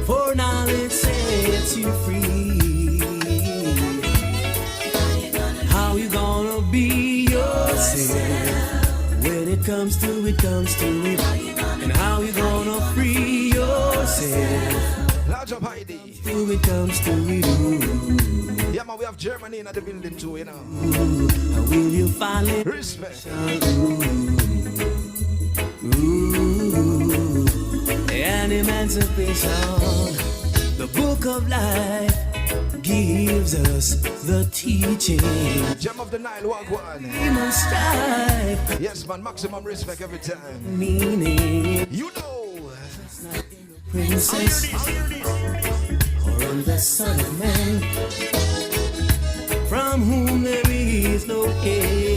For knowledge sets you free. How you gonna be yourself when it comes to it, and how you gonna free yourself? Large up ID. When it comes to it, yeah, man, we have Germany in the building too, you know. how will you finally respect? And emancipation, the book of life gives us the teaching. Gem of the Nile, walk one. We must strive. Yes, man, maximum respect every time. Meaning, you know, princess or in the Son of Man, from whom there is no end.